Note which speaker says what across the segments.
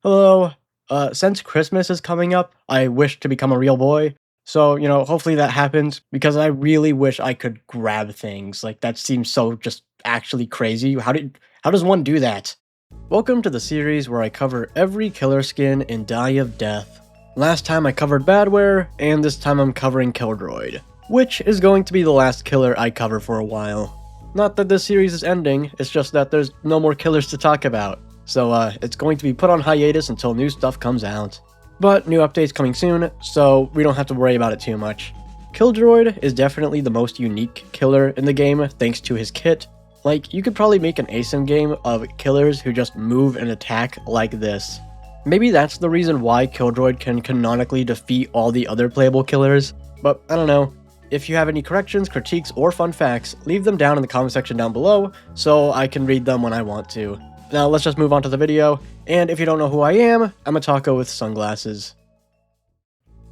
Speaker 1: Hello. Since Christmas is coming up, I wish to become a real boy. So, hopefully that happens because I really wish I could grab things. Like that seems so just actually crazy. How does one do that? Welcome to the series where I cover every killer skin in Die of Death. Last time I covered Badware, and this time I'm covering Killdroid, which is going to be the last killer I cover for a while. Not that this series is ending, it's just that there's no more killers to talk about. So it's going to be put on hiatus until new stuff comes out. But new updates coming soon, so we don't have to worry about it too much. Killdroid is definitely the most unique killer in the game thanks to his kit. Like, you could probably make an ASOM game of killers who just move and attack like this. Maybe that's the reason why Killdroid can canonically defeat all the other playable killers, but I don't know. If you have any corrections, critiques, or fun facts, leave them down in the comment section down below so I can read them when I want to. Now let's just move on to the video, and if you don't know who I am, I'm a taco with sunglasses.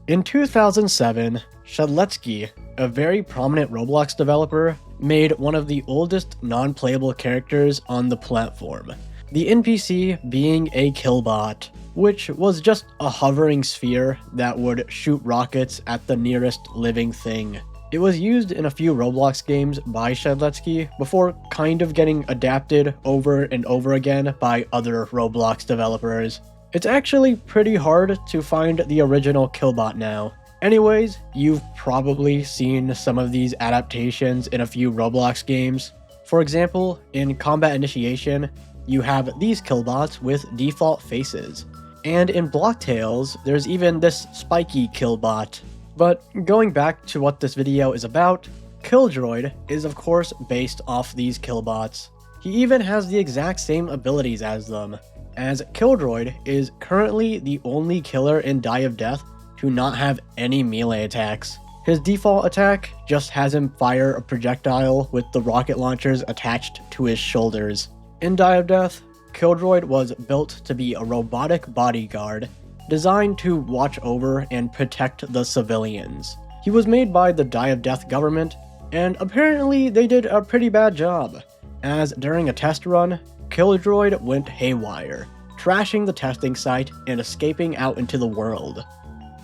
Speaker 1: In 2007, Shadletsky, a very prominent Roblox developer, made one of the oldest non-playable characters on the platform, the NPC being a killbot, which was just a hovering sphere that would shoot rockets at the nearest living thing. It was used in a few Roblox games by Shadletsky before kind of getting adapted over and over again by other Roblox developers. It's actually pretty hard to find the original Killbot now. Anyways, you've probably seen some of these adaptations in a few Roblox games. For example, in Combat Initiation, you have these Killbots with default faces. And in Block Tales, there's even this spiky Killbot. But going back to what this video is about, Killdroid is of course based off these killbots. He even has the exact same abilities as them, as Killdroid is currently the only killer in Die of Death to not have any melee attacks. His default attack just has him fire a projectile with the rocket launchers attached to his shoulders. In Die of Death, Killdroid was built to be a robotic bodyguard designed to watch over and protect the civilians. He was made by the Die of Death government, and apparently they did a pretty bad job, as during a test run, Killdroid went haywire, trashing the testing site and escaping out into the world.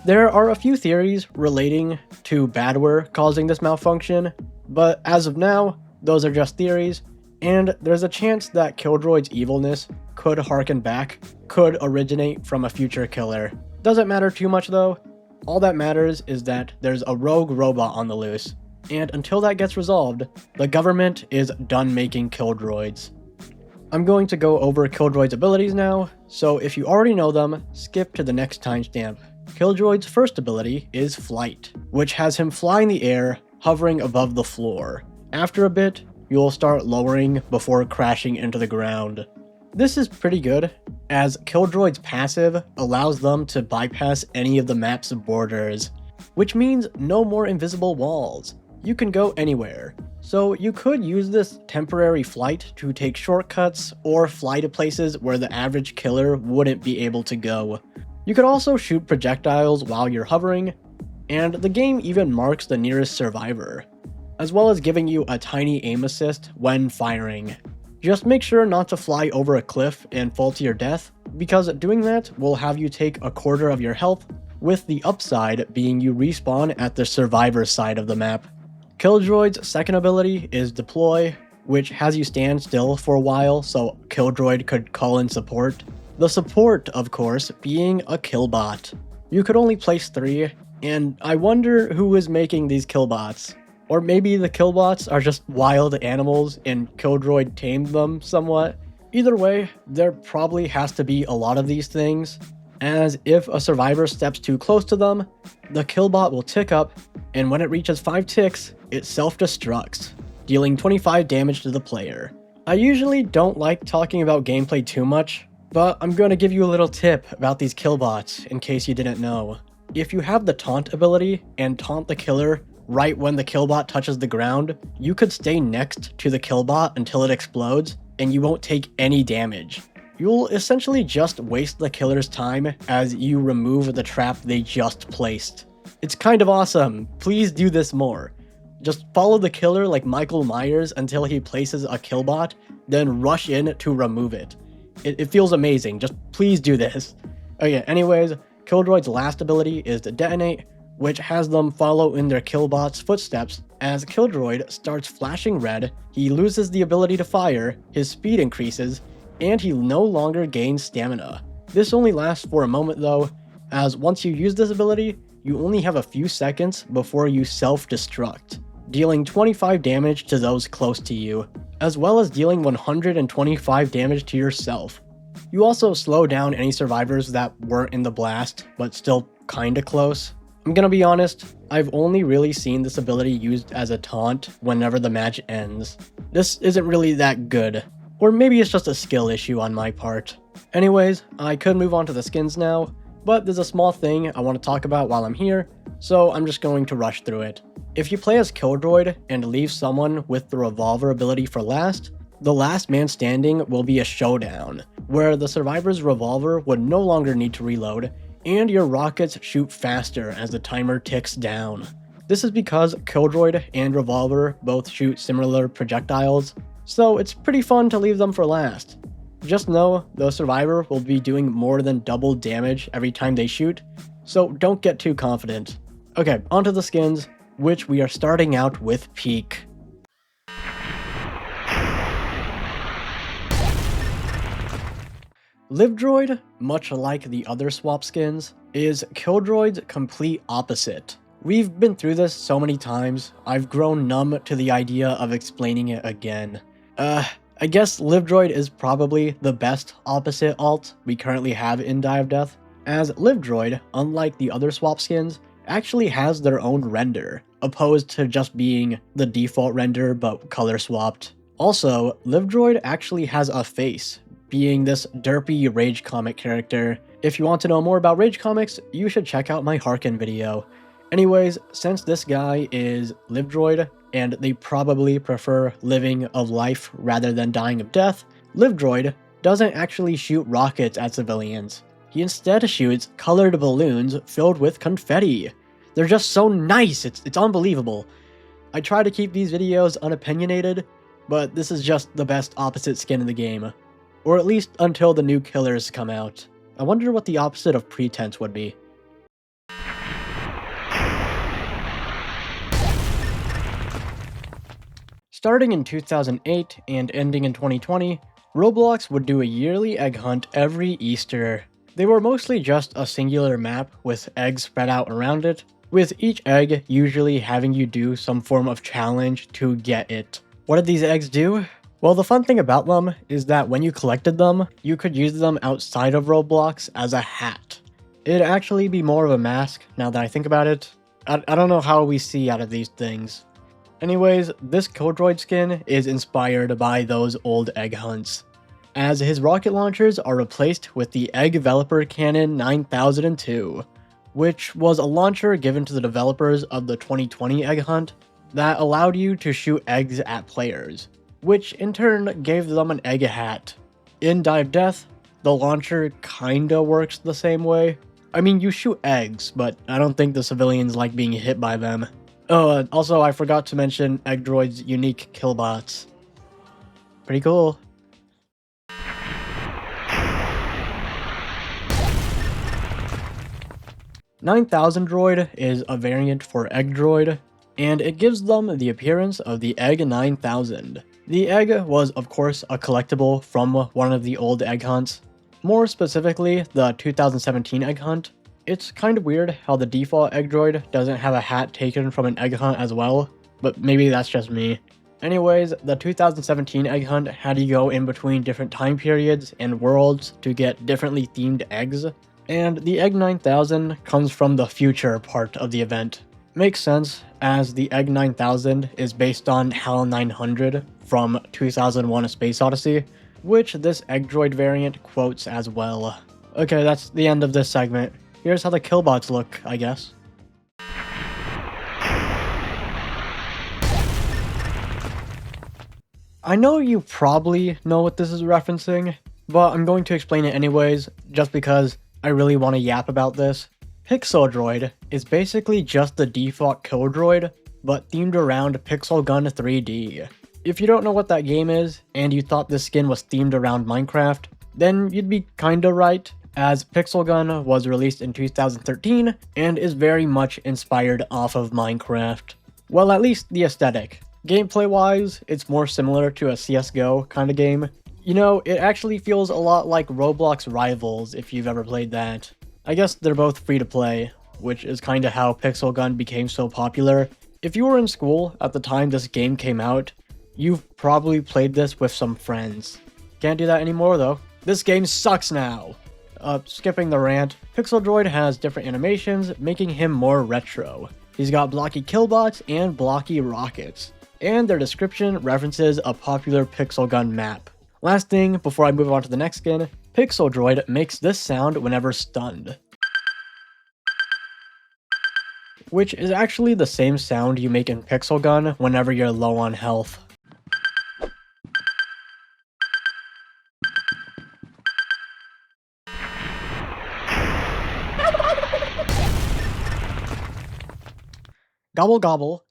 Speaker 1: There are a few theories relating to Badware causing this malfunction, but as of now, those are just theories, and there's a chance that Killdroid's evilness could harken back, could originate from a future killer. Doesn't matter too much though. All that matters is that there's a rogue robot on the loose, and until that gets resolved, the government is done making Killdroids. I'm going to go over Killdroid's abilities now, so if you already know them, skip to the next timestamp. Killdroid's first ability is Flight, which has him fly in the air, hovering above the floor. After a bit, you'll start lowering before crashing into the ground. This is pretty good, as Killdroid's passive allows them to bypass any of the map's borders, which means no more invisible walls. You can go anywhere, so you could use this temporary flight to take shortcuts or fly to places where the average killer wouldn't be able to go. You could also shoot projectiles while you're hovering, and the game even marks the nearest survivor, as well as giving you a tiny aim assist when firing. Just make sure not to fly over a cliff and fall to your death, because doing that will have you take a quarter of your health, with the upside being you respawn at the survivor side of the map. Killdroid's second ability is Deploy, which has you stand still for a while so Killdroid could call in support. The support, of course, being a killbot. You could only place 3, and I wonder who is making these killbots. Or maybe the killbots are just wild animals and Killdroid tamed them somewhat. Either way, there probably has to be a lot of these things, as if a survivor steps too close to them, the killbot will tick up, and when it reaches 5 ticks, it self-destructs, dealing 25 damage to the player. I usually don't like talking about gameplay too much, but I'm going to give you a little tip about these killbots in case you didn't know. If you have the taunt ability and taunt the killer right when the killbot touches the ground, you could stay next to the killbot until it explodes, and you won't take any damage. You'll essentially just waste the killer's time as you remove the trap they just placed. It's kind of awesome. Please do this more. Just follow the killer like Michael Myers until he places a killbot, then rush in to remove it. It feels amazing. Just please do this. Okay, anyways, Killdroid's last ability is to detonate, which has them follow in their killbot's footsteps. As Killdroid starts flashing red, he loses the ability to fire, his speed increases, and he no longer gains stamina. This only lasts for a moment though, as once you use this ability, you only have a few seconds before you self-destruct, dealing 25 damage to those close to you, as well as dealing 125 damage to yourself. You also slow down any survivors that weren't in the blast, but still kinda close. I'm gonna be honest, I've only really seen this ability used as a taunt whenever the match ends. This isn't really that good, or maybe it's just a skill issue on my part. Anyways, I could move on to the skins now, but there's a small thing I want to talk about while I'm here, so I'm just going to rush through it. If you play as Killdroid and leave someone with the revolver ability for last, the last man standing will be a showdown, where the survivor's revolver would no longer need to reload, and your rockets shoot faster as the timer ticks down. This is because Killdroid and revolver both shoot similar projectiles, so it's pretty fun to leave them for last. Just know the survivor will be doing more than double damage every time they shoot, so don't get too confident. Okay, onto the skins, which we are starting out with Peak. Livedroid, much like the other swap skins, is Killdroid's complete opposite. We've been through this so many times, I've grown numb to the idea of explaining it again. I guess Livedroid is probably the best opposite alt we currently have in Die of Death, as Livedroid, unlike the other swap skins, actually has their own render, opposed to just being the default render but color swapped. Also, Livedroid actually has a face, being this derpy Rage comic character. If you want to know more about Rage comics, you should check out my Harken video. Anyways, since this guy is Livedroid, and they probably prefer living of life rather than dying of death, Livedroid doesn't actually shoot rockets at civilians. He instead shoots colored balloons filled with confetti. They're just so nice, it's unbelievable. I try to keep these videos unopinionated, but this is just the best opposite skin in the game. Or at least until the new killers come out. I wonder what the opposite of pretense would be. Starting in 2008 and ending in 2020, Roblox would do a yearly egg hunt every Easter. They were mostly just a singular map with eggs spread out around it, with each egg usually having you do some form of challenge to get it. What did these eggs do? Well, the fun thing about them is that when you collected them, you could use them outside of Roblox as a hat. It'd actually be more of a mask now that I think about it. I don't know how we see out of these things. Anyways, this Killdroid skin is inspired by those old egg hunts, as his rocket launchers are replaced with the Egg Developer Cannon 9002, which was a launcher given to the developers of the 2020 egg hunt that allowed you to shoot eggs at players, which in turn gave them an egg hat. In Die of Death, the launcher kinda works the same way. I mean, you shoot eggs, but I don't think the civilians like being hit by them. Oh, also I forgot to mention Eggdroid's unique killbots. Pretty cool. AwesomeDroid is a variant for Eggdroid, and it gives them the appearance of the Egg 9000. The egg was of course a collectible from one of the old egg hunts, more specifically the 2017 egg hunt. It's kind of weird how the default Eggdroid doesn't have a hat taken from an egg hunt as well, but maybe that's just me. Anyways, the 2017 egg hunt had you go in between different time periods and worlds to get differently themed eggs, and the Egg 9000 comes from the future part of the event. Makes sense, as the Egg 9000 is based on HAL 900 from 2001: A Space Odyssey, which this Eggdroid variant quotes as well. Okay, that's the end of this segment. Here's how the killbots look, I guess. I know you probably know what this is referencing, but I'm going to explain it anyways, just because I really want to yap about this. Pixeldroid is basically just the default Killdroid, but themed around Pixel Gun 3D. If you don't know what that game is, and you thought this skin was themed around Minecraft, then you'd be kinda right, as Pixel Gun was released in 2013 and is very much inspired off of Minecraft. Well, at least the aesthetic. Gameplay-wise, it's more similar to a CSGO kind of game. You know, it actually feels a lot like Roblox Rivals if you've ever played that. I guess they're both free to play, which is kinda how Pixel Gun became so popular. If you were in school at the time this game came out, you've probably played this with some friends. Can't do that anymore though. This game sucks now! Skipping the rant, Pixeldroid has different animations, making him more retro. He's got blocky killbots and blocky rockets, and their description references a popular Pixel Gun map. Last thing, before I move on to the next skin, Pixeldroid makes this sound whenever stunned, which is actually the same sound you make in Pixel Gun whenever you're low on health. Gobble Gobble,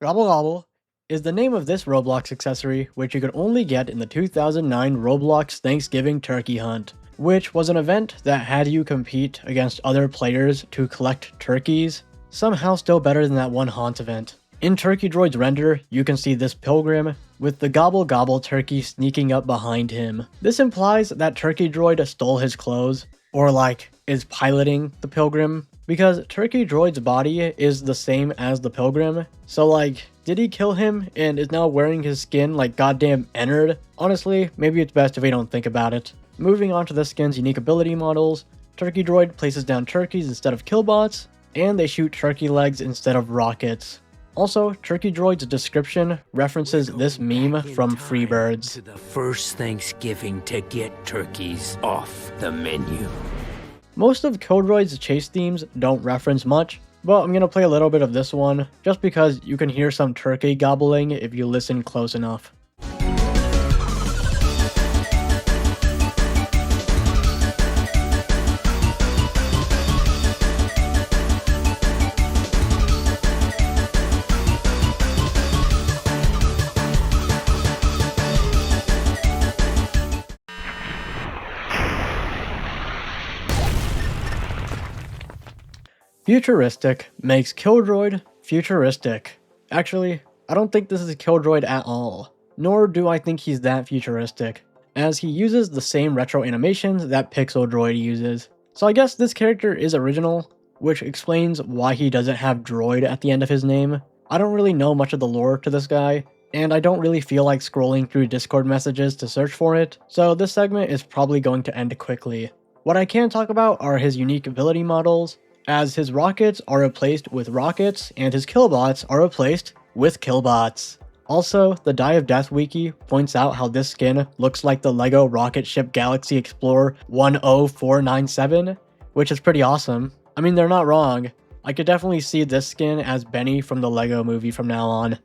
Speaker 1: Gobble Gobble is the name of this Roblox accessory, which you could only get in the 2009 Roblox Thanksgiving Turkey Hunt, which was an event that had you compete against other players to collect turkeys, somehow still better than that one Haunt event. In Turkeydroid's render, you can see this pilgrim with the Gobble Gobble turkey sneaking up behind him. This implies that Turkeydroid stole his clothes, or like, is piloting the pilgrim, because Turkeydroid's body is the same as the pilgrim, so like, did he kill him and is now wearing his skin like goddamn Ennard? Honestly, maybe it's best if we don't think about it. Moving on to this skin's unique ability models, Turkeydroid places down turkeys instead of killbots, and they shoot turkey legs instead of rockets. Also, Turkeydroid's description references this meme from Freebirds.
Speaker 2: To the first Thanksgiving to get turkeys off the menu.
Speaker 1: Most of Killdroid's chase themes don't reference much, but I'm gonna play a little bit of this one, just because you can hear some turkey gobbling if you listen close enough. Futuristic makes Killdroid futuristic. Actually, I don't think this is Killdroid at all, nor do I think he's that futuristic, as he uses the same retro animations that Pixeldroid uses. So I guess this character is original, which explains why he doesn't have droid at the end of his name. I don't really know much of the lore to this guy, and I don't really feel like scrolling through Discord messages to search for it, so this segment is probably going to end quickly. What I can talk about are his unique ability models, as his rockets are replaced with rockets and his killbots are replaced with killbots. Also, the Die of Death wiki points out how this skin looks like the LEGO rocket ship Galaxy Explorer 10497, which is pretty awesome. I mean, they're not wrong. I could definitely see this skin as Benny from the LEGO movie from now on.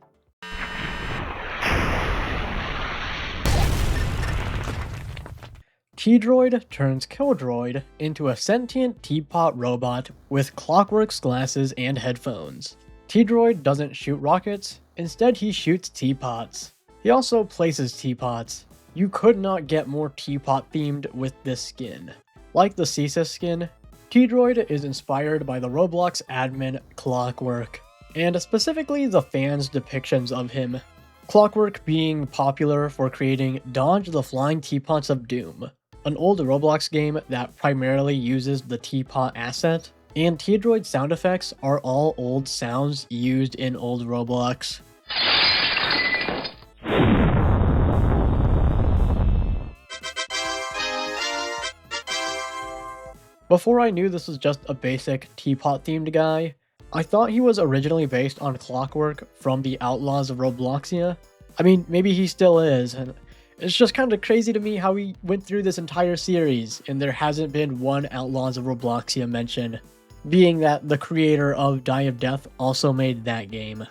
Speaker 1: Teadroid turns Killdroid into a sentient teapot robot with clockwork glasses and headphones. Teadroid doesn't shoot rockets, instead he shoots teapots. He also places teapots. You could not get more teapot themed with this skin. Like the Cesis skin, Teadroid is inspired by the Roblox admin Clockwork, and specifically the fans' depictions of him. Clockwork being popular for creating Dodge the Flying Teapots of Doom, an old Roblox game that primarily uses the teapot asset, and Teadroid sound effects are all old sounds used in old Roblox. Before I knew this was just a basic teapot themed guy, I thought he was originally based on Clockwork from the Outlaws of Robloxia. I mean, maybe he still is, and it's just kind of crazy to me how he went through this entire series and there hasn't been one Outlaws of Robloxia mention, being that the creator of Die of Death also made that game.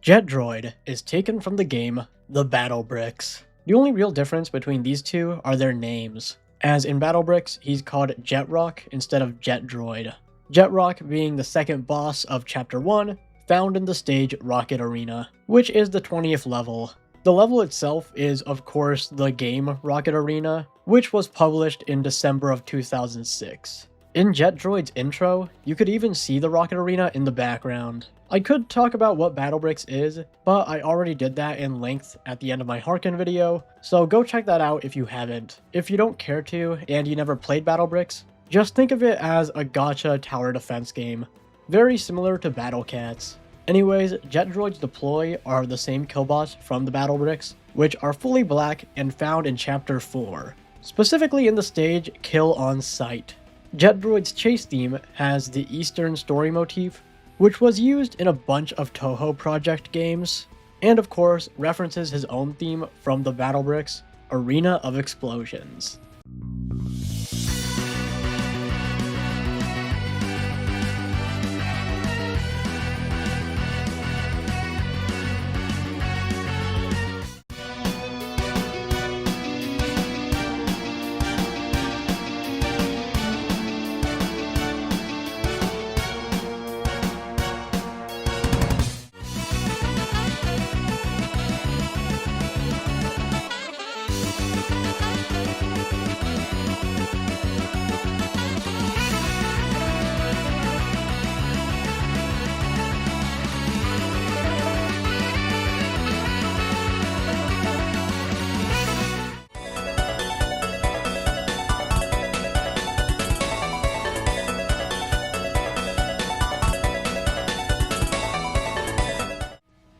Speaker 1: Jetdroid is taken from the game The Battle Bricks. The only real difference between these two are their names, as in Battle Bricks he's called Jetrock instead of Jetdroid. Jetrock being the second boss of Chapter 1, found in the stage Rocket Arena, which is the 20th level. The level itself is, of course, the game Rocket Arena, which was published in December of 2006. In Jetdroid's intro, you could even see the Rocket Arena in the background. I could talk about what BattleBricks is, but I already did that in length at the end of my Harken video, so go check that out if you haven't. If you don't care to, and you never played BattleBricks, just think of it as a gacha tower defense game, very similar to Battle Cats. Anyways, Jetdroid's deploy are the same killbots from the BattleBricks, which are fully black and found in Chapter 4, specifically in the stage Kill on Sight. Jetdroid's chase theme has the Eastern story motif, which was used in a bunch of Toho Project games, and of course references his own theme from the BattleBricks, Arena of Explosions.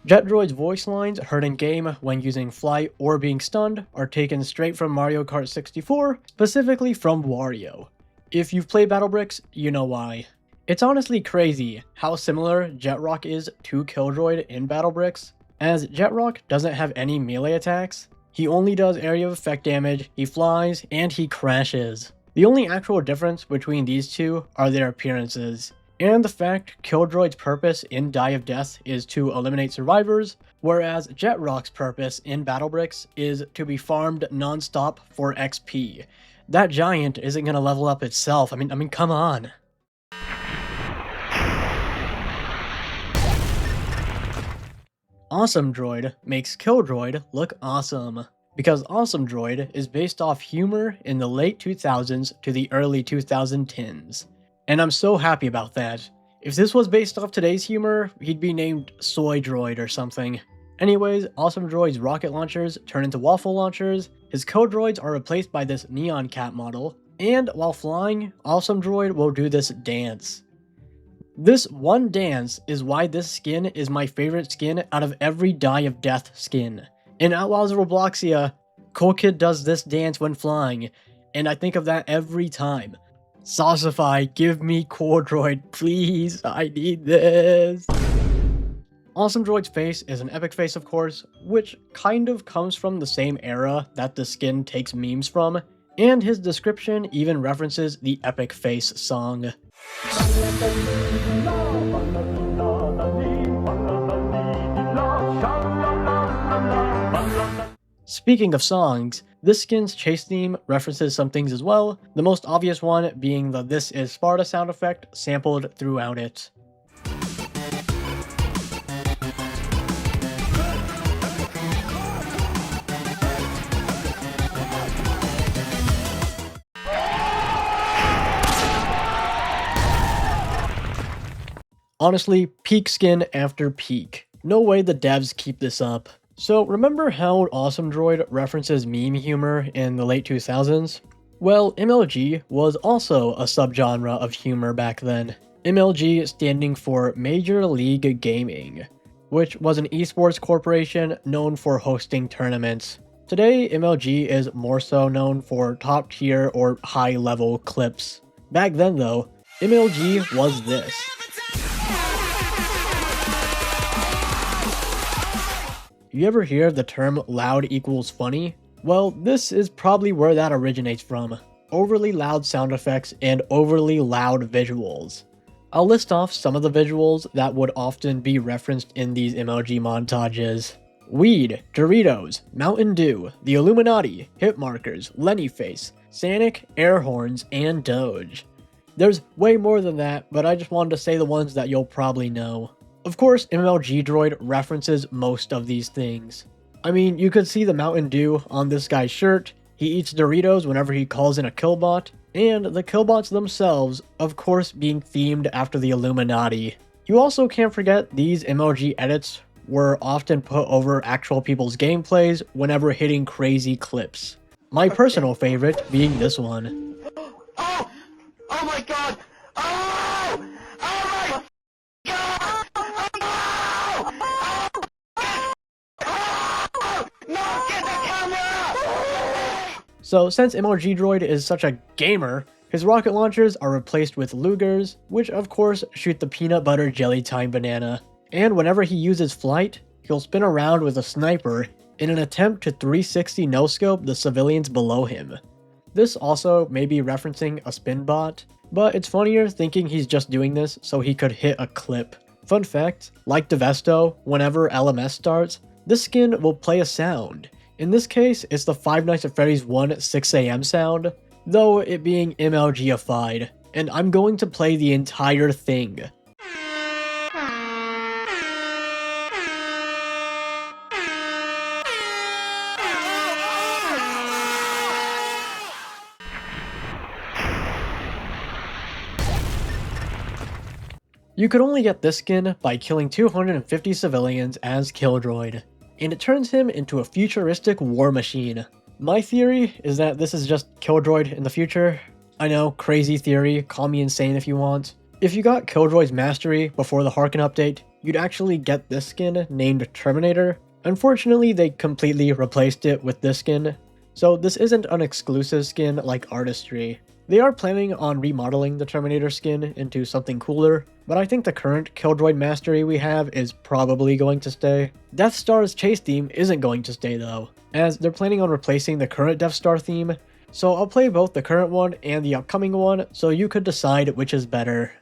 Speaker 1: Jetdroid's voice lines heard in-game when using flight or being stunned are taken straight from Mario Kart 64, specifically from Wario. If you've played BattleBricks, you know why. It's honestly crazy how similar Jetrock is to Killdroid in BattleBricks, as Jetrock doesn't have any melee attacks, he only does area of effect damage, he flies, and he crashes. The only actual difference between these two are their appearances, and the fact Killdroid's purpose in Die of Death is to eliminate survivors, whereas Jetrock's purpose in BattleBricks is to be farmed non-stop for XP. That giant isn't gonna level up itself, I mean, come on. AwesomeDroid makes Killdroid look awesome, because AwesomeDroid is based off humor in the late 2000s to the early 2010s. And I'm so happy about that. If this was based off today's humor, he'd be named Soy Droid or something. Anyways, AwesomeDroid's rocket launchers turn into waffle launchers, his Killdroids are replaced by this neon cat model, and while flying, AwesomeDroid will do this dance. This one dance is why this skin is my favorite skin out of every Die of Death skin. In Outlaws of Robloxia, Cool Kid does this dance when flying, and I think of that every time. Saucify, give me Killdroid, please, I need this. AwesomeDroid's face is an epic face, of course, which kind of comes from the same era that the skin takes memes from, and his description even references the Epic Face song. Speaking of songs, this skin's chase theme references some things as well, the most obvious one being the This Is Sparta sound effect sampled throughout it. Honestly, peak skin after peak. No way the devs keep this up. So remember how AwesomeDroid references meme humor in the late 2000s? Well, MLG was also a subgenre of humor back then. MLG standing for Major League Gaming, which was an esports corporation known for hosting tournaments. Today, MLG is more so known for top tier or high level clips. Back then though, MLG was this. You ever hear the term loud equals funny? Well, this is probably where that originates from. Overly loud sound effects and overly loud visuals. I'll list off some of the visuals that would often be referenced in these MLG montages. Weed, Doritos, Mountain Dew, the Illuminati, hit markers, Lenny face, Sonic, air horns, and Doge. There's way more than that, but I just wanted to say the ones that you'll probably know. Of course, MLGdroid references most of these things. I mean, you could see the Mountain Dew on this guy's shirt, he eats Doritos whenever he calls in a killbot, and the killbots themselves, of course, being themed after the Illuminati. You also can't forget these MLG edits were often put over actual people's gameplays whenever hitting crazy clips. My personal favorite being this one.
Speaker 3: Oh! Oh my god! Oh! Oh my god! Oh! Oh! No, get the camera!
Speaker 1: So since MLGdroid is such a gamer, his rocket launchers are replaced with Lugers, which of course shoot the peanut butter jelly time banana. And whenever he uses flight, he'll spin around with a sniper in an attempt to 360 no-scope the civilians below him. This also may be referencing a spin bot, but it's funnier thinking he's just doing this so he could hit a clip. Fun fact, like Deathstar, whenever LMS starts, this skin will play a sound. In this case, it's the Five Nights at Freddy's 1 6 AM sound, though it being MLG-ified, and I'm going to play the entire thing. You could only get this skin by killing 250 civilians as Killdroid, and it turns him into a futuristic war machine. My theory is that this is just Killdroid in the future. I know, crazy theory, call me insane if you want. If you got Killdroid's mastery before the Harken update, you'd actually get this skin named Terminator. Unfortunately, they completely replaced it with this skin, so this isn't an exclusive skin like Artistry. They are planning on remodeling the Terminator skin into something cooler, but I think the current Killdroid mastery we have is probably going to stay. Deathstar's chase theme isn't going to stay though, as they're planning on replacing the current Deathstar theme, so I'll play both the current one and the upcoming one so you could decide which is better.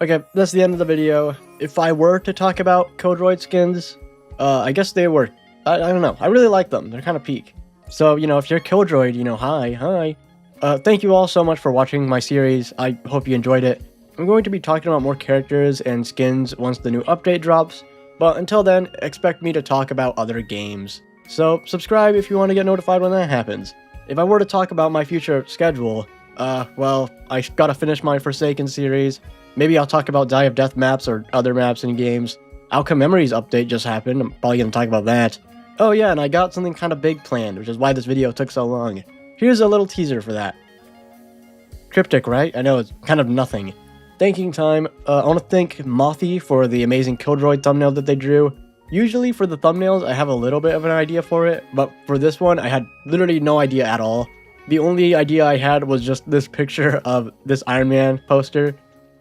Speaker 1: Okay, that's the end of the video. If I were to talk about Killdroid skins, I guess they were, I don't know, I really like them, they're kind of peak. So, you know, if you're Killdroid, you know, hi. Thank you all so much for watching my series, I hope you enjoyed it. I'm going to be talking about more characters and skins once the new update drops, but until then, expect me to talk about other games. So, subscribe if you want to get notified when that happens. If I were to talk about my future schedule, well, I gotta finish my Forsaken series. Maybe I'll talk about Die of Death maps or other maps in games. Outcome Memories update just happened, I'm probably gonna talk about that. Oh yeah, and I got something kind of big planned, which is why this video took so long. Here's a little teaser for that. Cryptic, right? I know, it's kind of nothing. Thanking time, I want to thank Mothy for the amazing Killdroid thumbnail that they drew. Usually for the thumbnails, I have a little bit of an idea for it, but for this one, I had literally no idea at all. The only idea I had was just this picture of this Iron Man poster,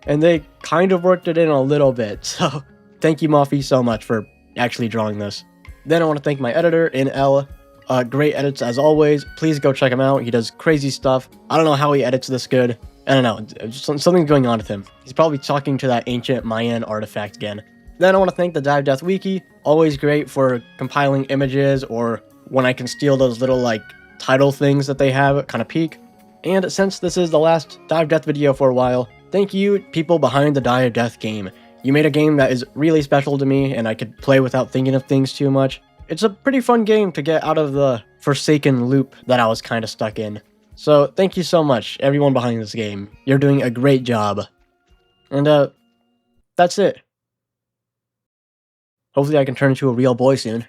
Speaker 1: and they kind of worked it in a little bit, so thank you Mothy so much for actually drawing this. Then I want to thank my editor, NL. Great edits as always, please go check him out, he does crazy stuff. I don't know how he edits this good, I don't know, just something's going on with him. He's probably talking to that ancient Mayan artifact again. Then I want to thank the Die of Death wiki, always great for compiling images or when I can steal those little like title things that they have, kind of peak. And since this is the last Die of Death video for a while, thank you people behind the Die of Death game. You made a game that is really special to me and I could play without thinking of things too much. It's a pretty fun game to get out of the Forsaken loop that I was kind of stuck in. So thank you so much, everyone behind this game. You're doing a great job. And that's it. Hopefully I can turn into a real boy soon.